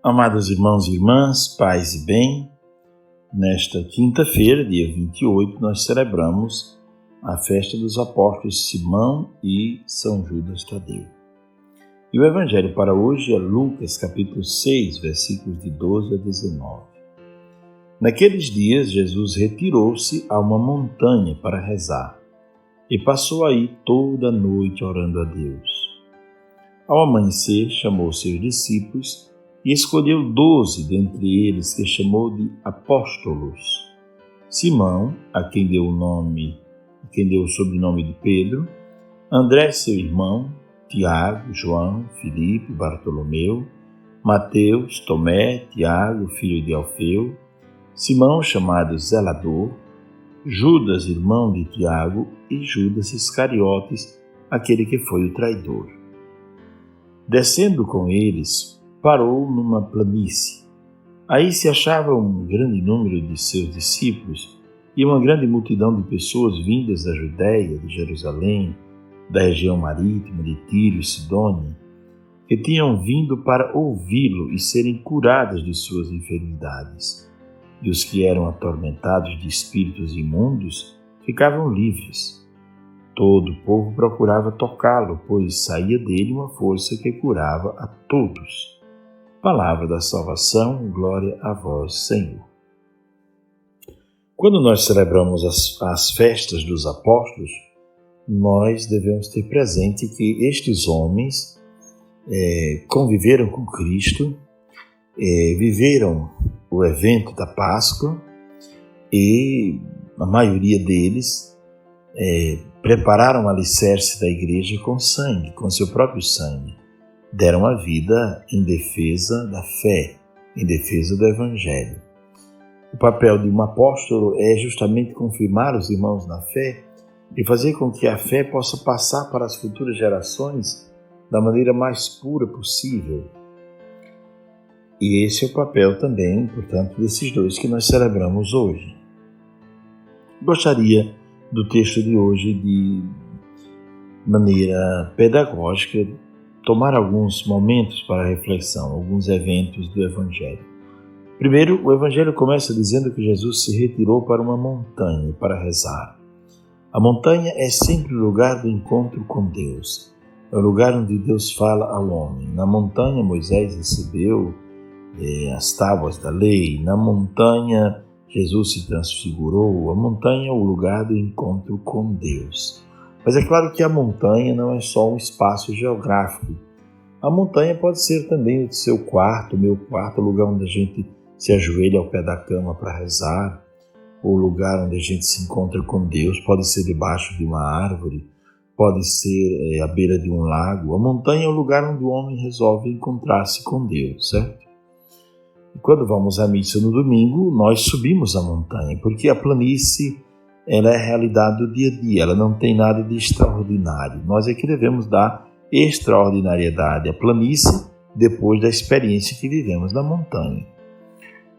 Amados irmãos e irmãs, paz e bem, nesta quinta-feira, dia 28, nós celebramos a festa dos apóstolos Simão e São Judas Tadeu. E o evangelho para hoje é Lucas, capítulo 6, versículos de 12 a 19. Naqueles dias, Jesus retirou-se a uma montanha para rezar e passou aí toda a noite orando a Deus. Ao amanhecer, chamou seus discípulos e escolheu 12 dentre eles, que chamou de apóstolos: Simão, a quem deu o sobrenome de Pedro, André, seu irmão, Tiago, João, Filipe, Bartolomeu, Mateus, Tomé, Tiago, filho de Alfeu, Simão, chamado Zelador, Judas, irmão de Tiago, e Judas Iscariotes, aquele que foi o traidor. Descendo com eles, parou numa planície. Aí se achava um grande número de seus discípulos e uma grande multidão de pessoas vindas da Judéia, de Jerusalém, da região marítima de Tiro e Sidônia, que tinham vindo para ouvi-lo e serem curadas de suas enfermidades. E os que eram atormentados de espíritos imundos ficavam livres. Todo o povo procurava tocá-lo, pois saía dele uma força que curava a todos. Palavra da salvação, glória a vós, Senhor. Quando nós celebramos as festas dos apóstolos, nós devemos ter presente que estes homens conviveram com Cristo, viveram o evento da Páscoa e a maioria deles prepararam o alicerce da igreja com sangue, com seu próprio sangue. Deram a vida em defesa da fé, em defesa do Evangelho. O papel de um apóstolo é justamente confirmar os irmãos na fé e fazer com que a fé possa passar para as futuras gerações da maneira mais pura possível. E esse é o papel também, portanto, desses dois que nós celebramos hoje. Gostaria do texto de hoje de maneira pedagógica tomar alguns momentos para reflexão, alguns eventos do Evangelho. Primeiro, o Evangelho começa dizendo que Jesus se retirou para uma montanha para rezar. A montanha é sempre o lugar do encontro com Deus. É o lugar onde Deus fala ao homem. Na montanha, Moisés recebeu as tábuas da lei. Na montanha, Jesus se transfigurou. A montanha é o lugar do encontro com Deus. Mas é claro que a montanha não é só um espaço geográfico. A montanha pode ser também o seu quarto, o meu quarto, o lugar onde a gente se ajoelha ao pé da cama para rezar, o lugar onde a gente se encontra com Deus. Pode ser debaixo de uma árvore, pode ser à beira de um lago. A montanha é o lugar onde o homem resolve encontrar-se com Deus, certo? E quando vamos à missa no domingo, nós subimos a montanha, porque a planície ela é a realidade do dia a dia, ela não tem nada de extraordinário. Nós é que devemos dar extraordinariedade à planície depois da experiência que vivemos na montanha.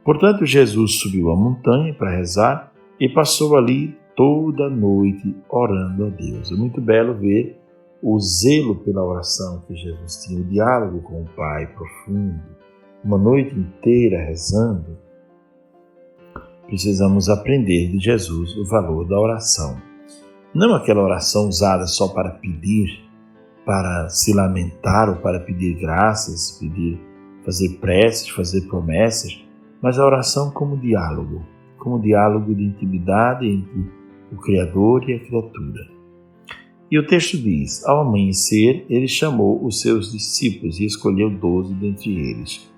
Portanto, Jesus subiu a montanha para rezar e passou ali toda a noite orando a Deus. É muito belo ver o zelo pela oração que Jesus tinha, o diálogo com o Pai profundo, uma noite inteira rezando. Precisamos aprender de Jesus o valor da oração. Não aquela oração usada só para pedir, para se lamentar ou para pedir graças, fazer preces, fazer promessas, mas a oração como diálogo de intimidade entre o Criador e a criatura. E o texto diz: ao amanhecer, ele chamou os seus discípulos e escolheu 12 dentre eles.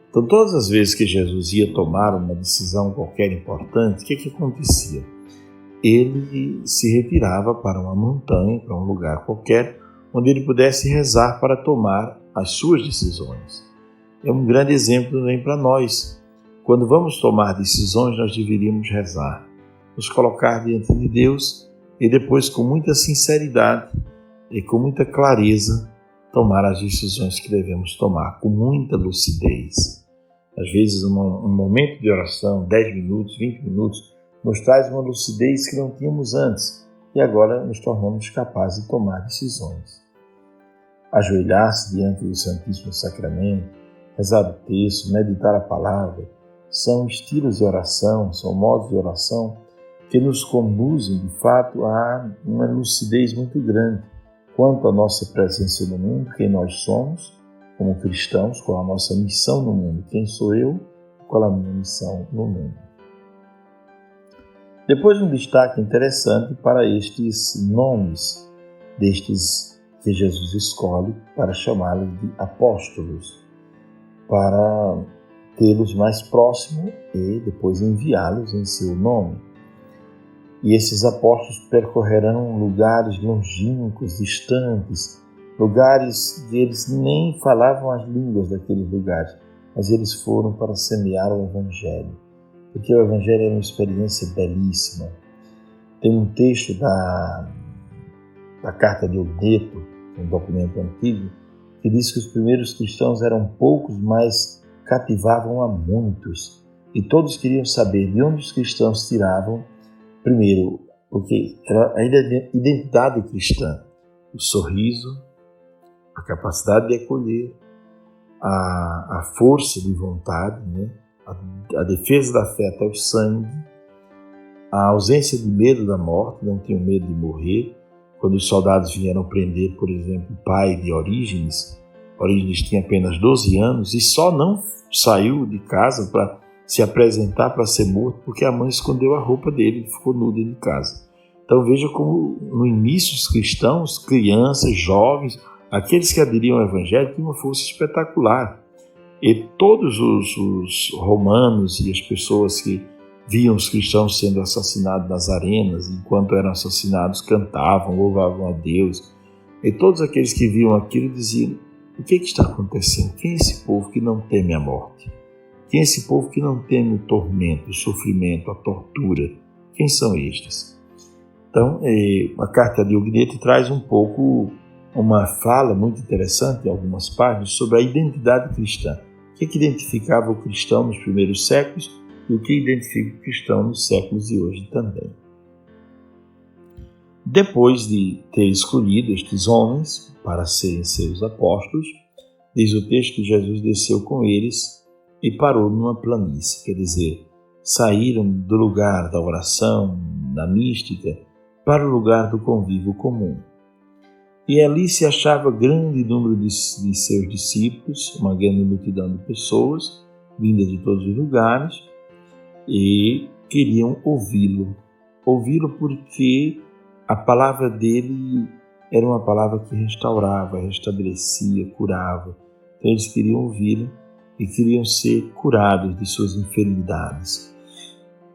Então, todas as vezes que Jesus ia tomar uma decisão qualquer importante, o que acontecia? Ele se retirava para uma montanha, para um lugar qualquer, onde ele pudesse rezar para tomar as suas decisões. É um grande exemplo também para nós. Quando vamos tomar decisões, nós deveríamos rezar, nos colocar diante de Deus e depois, com muita sinceridade e com muita clareza, tomar as decisões que devemos tomar, com muita lucidez. Às vezes, um momento de oração, 10 minutos, 20 minutos, nos traz uma lucidez que não tínhamos antes e agora nos tornamos capazes de tomar decisões. Ajoelhar-se diante do Santíssimo Sacramento, rezar o texto, meditar a palavra, são estilos de oração, são modos de oração que nos conduzem, de fato, a uma lucidez muito grande quanto à nossa presença no mundo, quem nós somos como cristãos, qual a nossa missão no mundo, quem sou eu, qual a minha missão no mundo. Depois um destaque interessante para estes nomes destes que Jesus escolhe para chamá-los de apóstolos, para tê-los mais próximos e depois enviá-los em seu nome. E esses apóstolos percorrerão lugares longínquos, distantes, lugares que eles nem falavam as línguas daqueles lugares, mas eles foram para semear o Evangelho, porque o Evangelho é uma experiência belíssima. Tem um texto da Carta de Ogneto, um documento antigo, que diz que os primeiros cristãos eram poucos, mas cativavam a muitos. E todos queriam saber de onde os cristãos tiravam, primeiro, porque era a identidade cristã, o sorriso, a capacidade de acolher, a força de vontade, né? A defesa da fé até o sangue, a ausência de medo da morte, não tinham medo de morrer. Quando os soldados vieram prender, por exemplo, o pai de Orígenes tinha apenas 12 anos e só não saiu de casa para se apresentar para ser morto porque a mãe escondeu a roupa dele e ficou nu dentro de casa. Então veja como no início os cristãos, crianças, jovens, aqueles que aderiam ao Evangelho tinham uma força espetacular. E todos os romanos e as pessoas que viam os cristãos sendo assassinados nas arenas, enquanto eram assassinados, cantavam, louvavam a Deus. E todos aqueles que viam aquilo diziam: o que está acontecendo? Quem é esse povo que não teme a morte? Quem é esse povo que não teme o tormento, o sofrimento, a tortura? Quem são estes? Então, a Carta de Ogneto traz um pouco uma fala muito interessante, em algumas páginas, sobre a identidade cristã. O que identificava o cristão nos primeiros séculos e o que identifica o cristão nos séculos de hoje também. Depois de ter escolhido estes homens para serem seus apóstolos, diz o texto que Jesus desceu com eles e parou numa planície, quer dizer, saíram do lugar da oração, da mística, para o lugar do convívio comum. E ali se achava grande número de seus discípulos, uma grande multidão de pessoas, vindas de todos os lugares, e queriam ouvi-lo. Ouvi-lo porque a palavra dele era uma palavra que restaurava, restabelecia, curava. Então eles queriam ouvi-lo e queriam ser curados de suas enfermidades.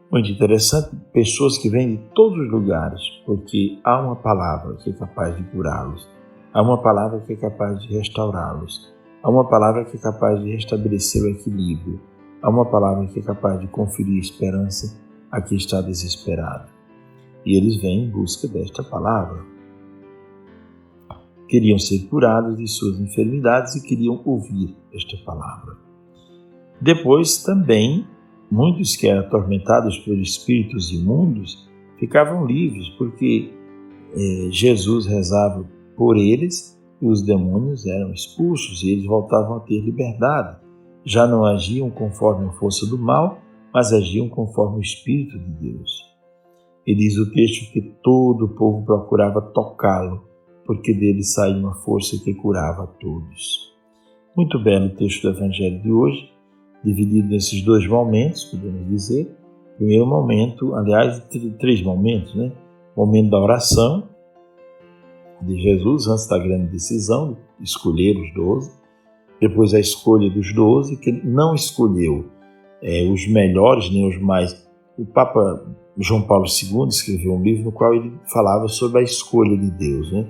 Muito interessante, pessoas que vêm de todos os lugares, porque há uma palavra que é capaz de curá-los, há uma palavra que é capaz de restaurá-los, há uma palavra que é capaz de restabelecer o equilíbrio, há uma palavra que é capaz de conferir esperança a quem está desesperado. E eles vêm em busca desta palavra. Queriam ser curados de suas enfermidades e queriam ouvir esta palavra. Depois também, muitos que eram atormentados por espíritos imundos ficavam livres, porque Jesus rezava por eles e os demônios eram expulsos e eles voltavam a ter liberdade. Já não agiam conforme a força do mal, mas agiam conforme o Espírito de Deus. E diz o texto que todo o povo procurava tocá-lo, porque dele saía uma força que curava a todos. Muito belo o texto do Evangelho de hoje, dividido nesses dois momentos, podemos dizer. Primeiro momento, aliás, três momentos, né? O momento da oração de Jesus, antes da grande decisão, de escolher os 12. Depois a escolha dos 12, que ele não escolheu os melhores, nem os mais. O Papa João Paulo II escreveu um livro no qual ele falava sobre a escolha de Deus, né?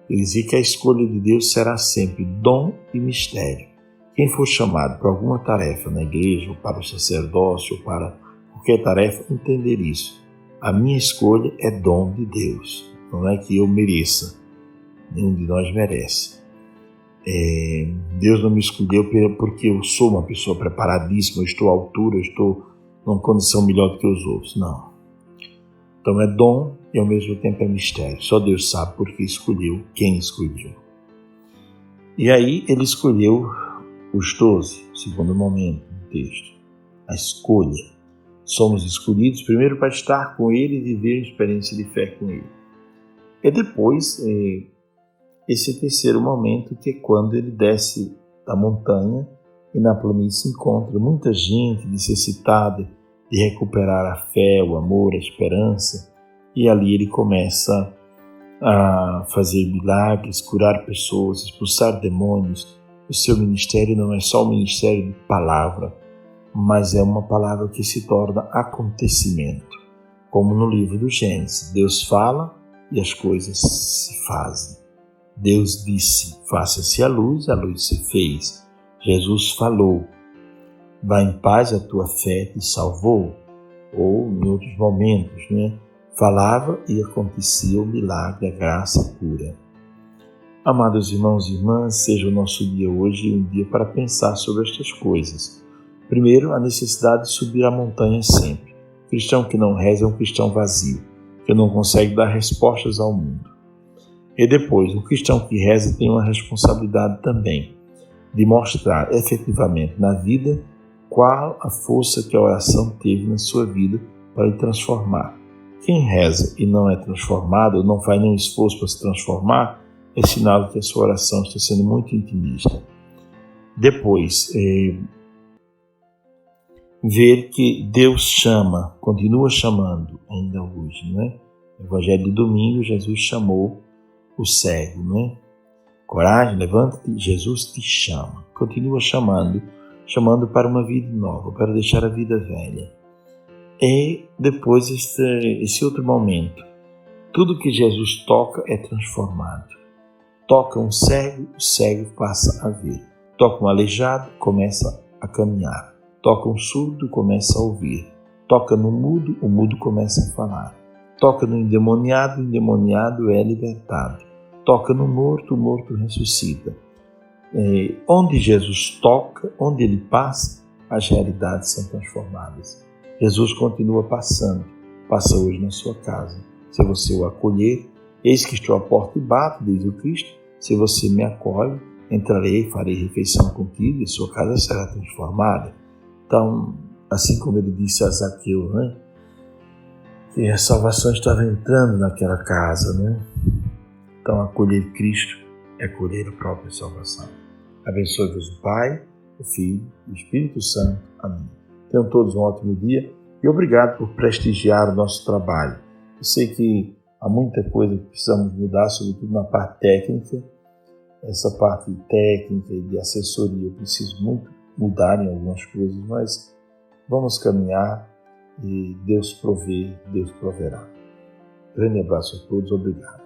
Ele dizia que a escolha de Deus será sempre dom e mistério. Quem for chamado para alguma tarefa na igreja, ou para o sacerdócio, ou para qualquer tarefa, entender isso. A minha escolha é dom de Deus. Não é que eu mereça. Nenhum de nós merece. Deus não me escolheu porque eu sou uma pessoa preparadíssima, eu estou à altura, eu estou numa condição melhor do que os outros. Não. Então é dom e ao mesmo tempo é mistério. Só Deus sabe porque escolheu quem escolheu. E aí ele escolheu Os 12, segundo momento do texto, a escolha. Somos escolhidos primeiro para estar com Ele e viver a experiência de fé com Ele. E depois, esse terceiro momento, que é quando ele desce da montanha e na planície encontra muita gente necessitada de recuperar a fé, o amor, a esperança, e ali ele começa a fazer milagres, curar pessoas, expulsar demônios. O seu ministério não é só um ministério de palavra, mas é uma palavra que se torna acontecimento. Como no livro do Gênesis, Deus fala e as coisas se fazem. Deus disse, faça-se a luz se fez. Jesus falou, vá em paz, a tua fé te salvou. Ou em outros momentos, falava e acontecia o milagre, a graça, a cura. Amados irmãos e irmãs, seja o nosso dia hoje um dia para pensar sobre estas coisas. Primeiro, a necessidade de subir a montanha sempre. O cristão que não reza é um cristão vazio, que não consegue dar respostas ao mundo. E depois, o cristão que reza tem uma responsabilidade também de mostrar efetivamente na vida qual a força que a oração teve na sua vida para lhe transformar. Quem reza e não é transformado, ou não faz nenhum esforço para se transformar, é sinal de que a sua oração está sendo muito intimista. Depois, ver que Deus chama, continua chamando ainda hoje, No Evangelho de domingo, Jesus chamou o cego, Coragem, levanta-te, Jesus te chama. Continua chamando para uma vida nova, para deixar a vida velha. E depois esse outro momento, tudo que Jesus toca é transformado. Toca um cego, o cego passa a ver. Toca um aleijado, começa a caminhar. Toca um surdo, começa a ouvir. Toca no mudo, o mudo começa a falar. Toca no endemoniado, o endemoniado é libertado. Toca no morto, o morto ressuscita. Onde Jesus toca, onde ele passa, as realidades são transformadas. Jesus continua passando, passa hoje na sua casa. Se você o acolher, eis que estou à porta e bato, diz o Cristo. Se você me acolhe, entrarei e farei refeição contigo e sua casa será transformada. Então, assim como ele disse a Zaqueu, que a salvação estava entrando naquela casa, Então, acolher Cristo é acolher a própria salvação. Abençoe-vos o Pai, o Filho e o Espírito Santo. Amém. Tenham todos um ótimo dia e obrigado por prestigiar o nosso trabalho. Eu sei que há muita coisa que precisamos mudar, sobretudo na parte técnica. Essa parte técnica e de assessoria, eu preciso muito mudar em algumas coisas, mas vamos caminhar e Deus provê, Deus proverá. Grande abraço a todos, obrigado.